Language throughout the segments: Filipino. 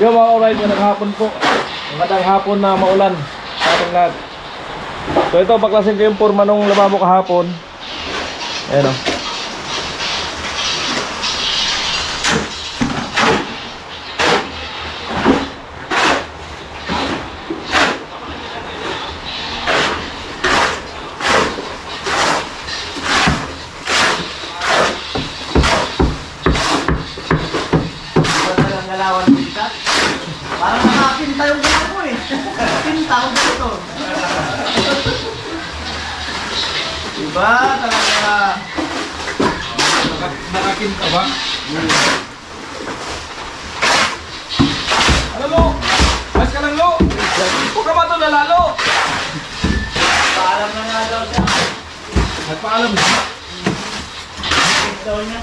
Yung mga alright, magandang hapon po. Magandang hapon na maulan sa ating lahat. So ito, baklasin ko yung forma nung lababo kahapon. Ayan o. Parang nakapinta yung gusto ko eh. Pinta ko dito. Diba? Talaga. Nakakinta ba? Ano lo? Mas ka lang lo? Huwag ka ba ito nalalo? Paalam na nga daw siya. Nagpaalam na. Daw niya.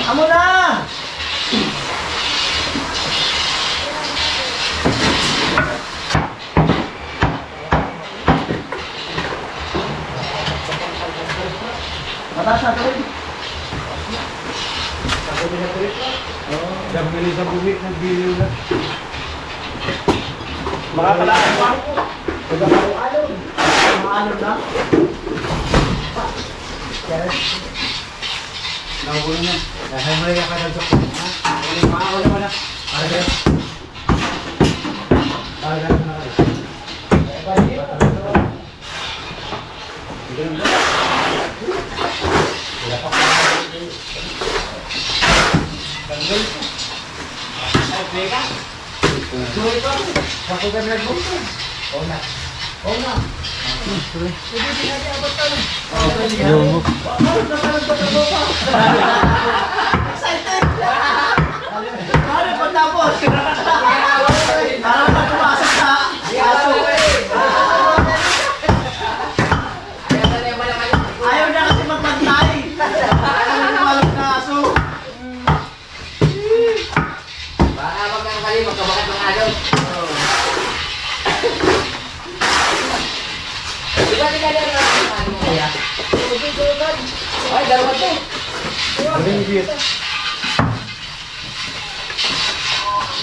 Amo na! Mataas na tuloy. Nabili sa bumik, nagbili na. Makakalaan pa. Alon. Alon na. Nakulo na. Dahil mo rin ka na sa kuma. Makakul naman na. Aragay. Aragay na kayo. Ako ka nag-bunto. Oo na. Oo na. Yung Excited! Ano pa tapos? Parang nagpumasok sa aso. Ayaw niya kasi magpantay. Ayaw niya malap na aso. Baka wag kang kali, magkabakat ng alon. Diba di ka lang ano mo kaya? Ay, dalawa to.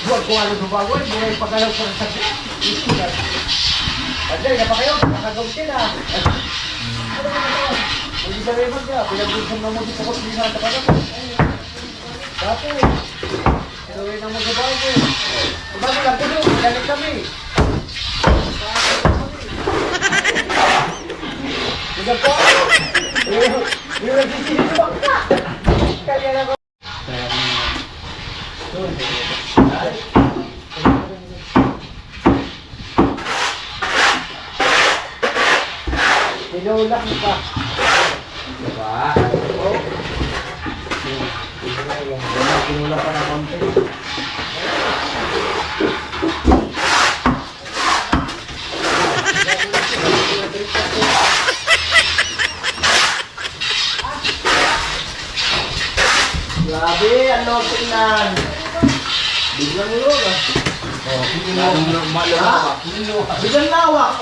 buwan ko ano sa bagoy, buhay pagkalaw sa sakya. Adlay, na pa kayo, nakagawin na. Hindi sa rin magya, pinag-usan na mo dito ko sa tapos. Dati, pinawin na mo sa bagoy. Bago lang ko doon, galit kami. Hindi ko, yung nagsisisi ba ka? Kaya na ko. Tinulak mo pa. Diba? Oo. Tinulak pa ng konti. Grabe, ano tingnan. Biglang ulog ah. Biglang lawak.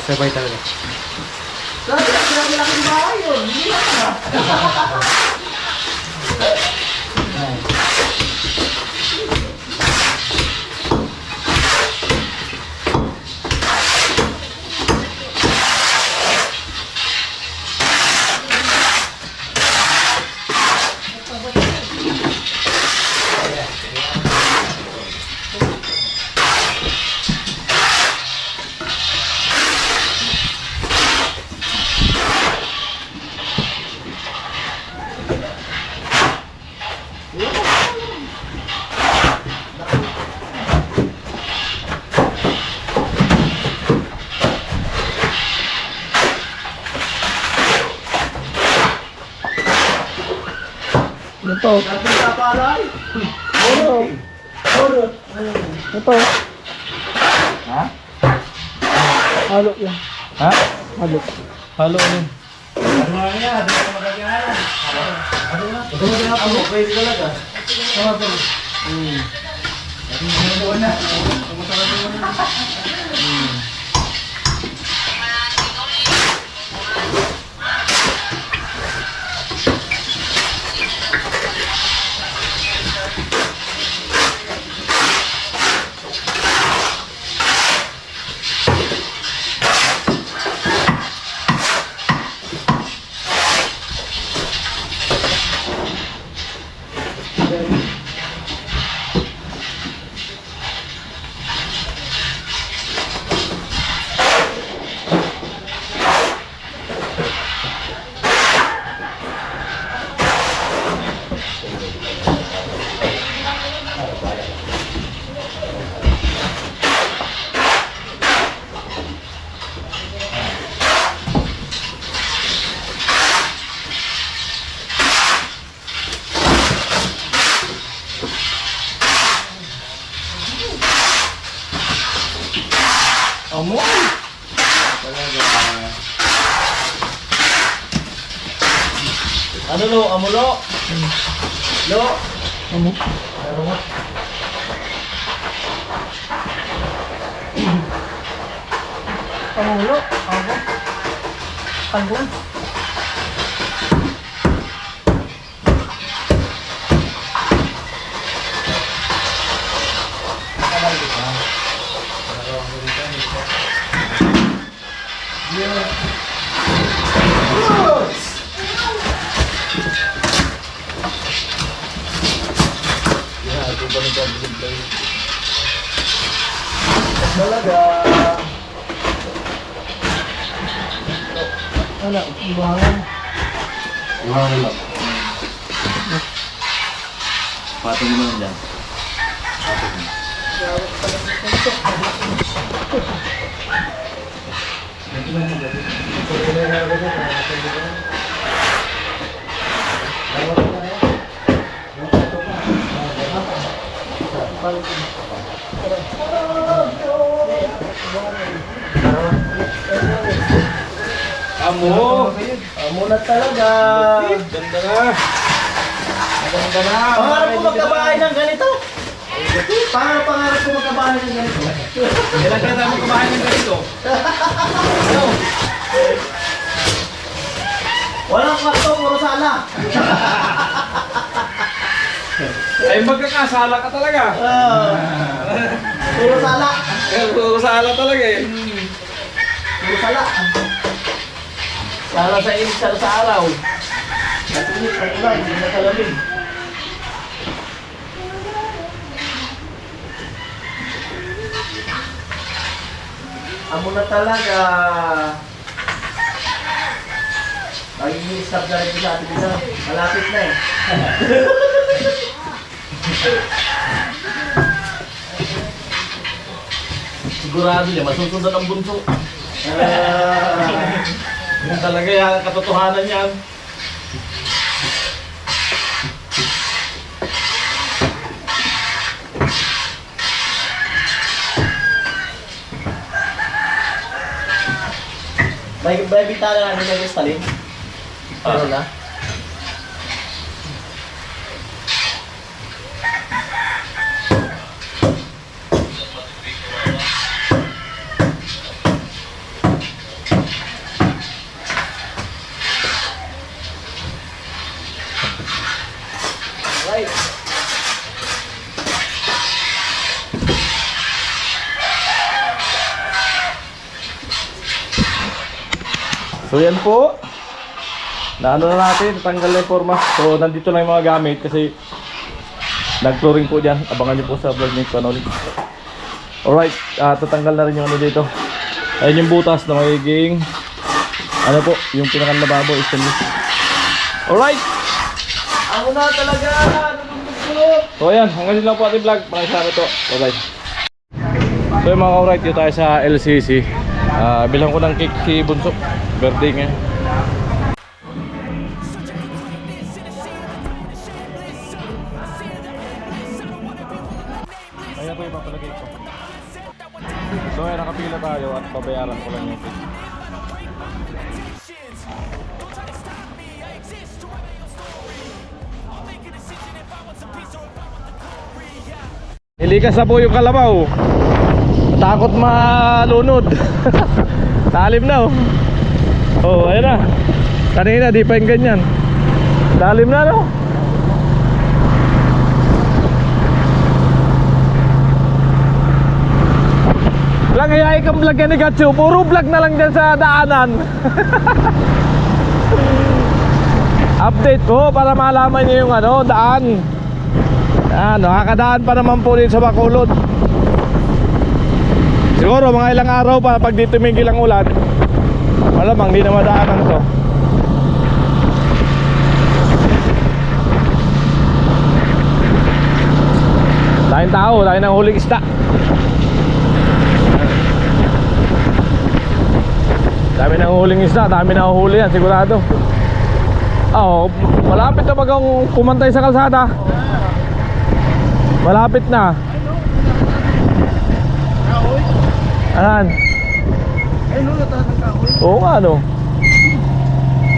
Sabay talaga. Sabi na sinabi bahay yun. Hindi lang na. Ito. Nagpita pa alay. Ito. Ito. Ha? Halo yan. Ha? Halo. Halo yan. Ano nga niya? Di ko magagayaran. Ano nga? Ako, pwede talaga. Oo, ito. Doon na. Tumatawag doon na. Amoy! Ano lo? Amulo? Lo? Ano? Pamulo. Ako. Paglan. Talaga. Wala. Buhangan. Buhangan lang. Patong mo lang dyan. Patong mo. Amo! Amo na talaga! Ganda na! Ganda na! Pangarap ko magkabahay ng ganito. Pangarap ko magkabahay ng ganito. Kailan kaya tayo magkabahay ng ganito? Ano? Walang kwarto, puro sala. Ay magkakasala ka talaga! Puro sala. Puro sala talaga eh! Puro sala. Sala sa init, sala sa araw! Natinit, nakulan, hindi na kalamig. Amo na talaga. Mag-i-stop na rin sa atin isa. Malapit na eh. Sigurado niya, masusunod ang bunso. Yun talaga yan, katotohanan yan. May bitana namin ng Stalin. Ano na? Right. So yan po. Naano na natin, tanggal na yung forma. So nandito lang yung mga gamit kasi nag-flooring po dyan. Abangan nyo po sa vlog ni Panoli. Alright, tatanggal na rin yung ano dito. Ayun yung butas na magiging ano po, yung pinakang lababo is stainless. Alright! Amo na talaga. Nagugugulot. So ayan, hanggang dito lang po ating vlog. Maraming salamat po. Bye bye. So yung mga alright, dito tayo sa LCC. Bilang ko ng cake si Bunso. Birthday nga. Ayan po yung papalagay ko. So ayan, nakapila tayo at pabayaran ko lang yung cake. Ilikas na po yung kalabaw. Takot malunod. Lalim na oh. Oh, ayun na. Kanina di pa yung ganyan. Lalim na no. Lang ayahay kang vlog yan ni Gatsu. Puro vlog na lang dyan sa daanan. Update ko para malaman niyo yung ano, daan. Nakakadaan pa naman po dito sa Bacolod. Siguro mga ilang araw pa pag dito tumigil ang ulan, malamang di na madaanan to. Tayong tao, tayo ng huling isda. Dami ng huling isda, dami na huli yan sigurado. Malapit na bagang pumantay sa kalsada. Malapit na. Ayan. Ay, no, natahan ng kahoy. Oo nga no.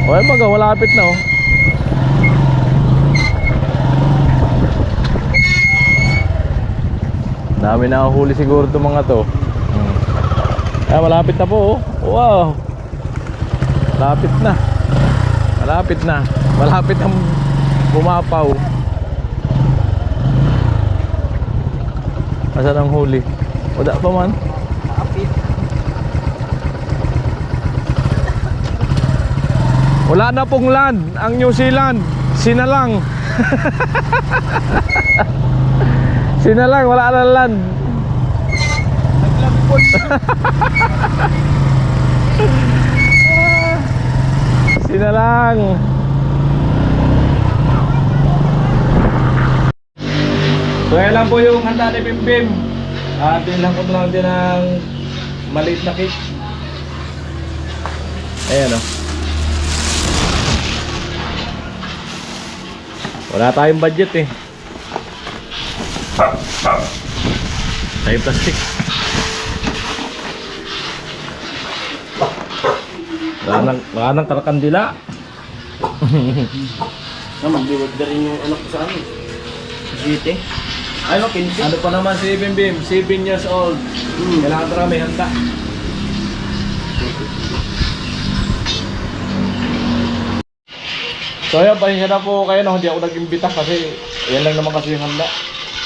Okay baga, malapit na oh. Dami na huli siguro itong mga to. Malapit na po oh. Wow. Malapit na. Malapit na. Malapit na bumapaw. Asan ang huli? Wala pa man. Kapit. Wala na pong land. Ang New Zealand sinalang. Sinalang, wala na land. Naglagpon. Sinalang. So yan lang po yung handa ni Bimbim. Bilang ko lang din ng maliit na cake. Ayan o. Wala tayong budget eh. Tayong plastic. Wala nang karakandila. Magbiwag na rin yung anak ko sa amin. Gite. Ano, 15? Ano pa naman si Bimbim? 7 years old. Kailangan tara may handa. So ayun, pasensya na po kayo no, hindi ako nag-imbita kasi yan lang naman kasi yung handa.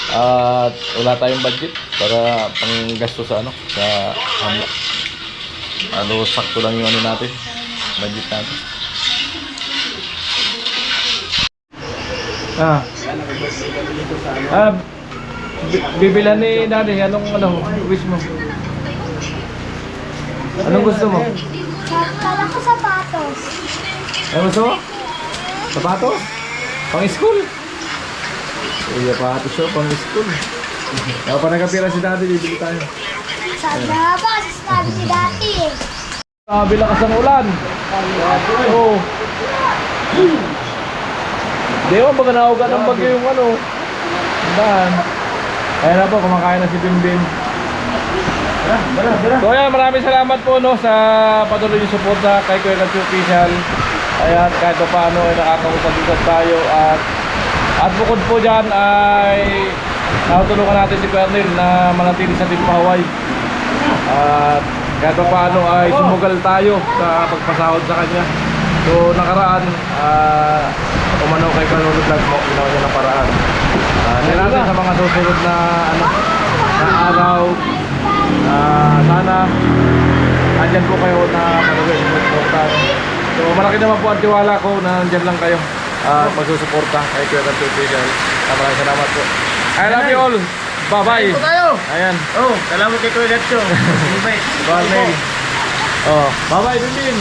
At wala tayong budget para panggasto sa ano, sa handa. Sakto lang yung ano natin, budget natin. Bibilan ni Daddy, anong wish mo? Anong gusto mo? Kala ko sapatos. Ano gusto mo? Sapatos? Pang school? Uy, sapatos siya, pang school. Kaya pa nagkapira si Daddy, bibili tayo. Sabi na ba, sasabi si dati eh. Bilakas ng ulan. Oo. Di ba, baga nauga ng bagyo yung ano. Dahan. Ayan na po, kumakain na si Bimbim. So ayan, maraming salamat po no, sa patuloy yung suporta kay Kuya Gatsu Official. Ayan, kahit pa paano ay nakakausap tayo. At bukod po dyan ay nakatulungan natin si Kuya Arnel na manatili sa Team Hawaii. At kahit pa paano ay sumugal tayo sa pagpasahod sa kanya. So nakaraan, umano kay Kanolo Vlog mo, ginawa niya ng paraan. Natin sa mga susunod na araw, sana andyan po kayo na patuloy sumusuporta. So malaki naman po ang tiwala ko na andyan lang kayo magsusuporta kay Kuya Gatsu Official. Maraming salamat po. I love you all. Bye bye. Ayan. Oh, salamat kay Kuya Gatsu. Bye bye. Bye bye din.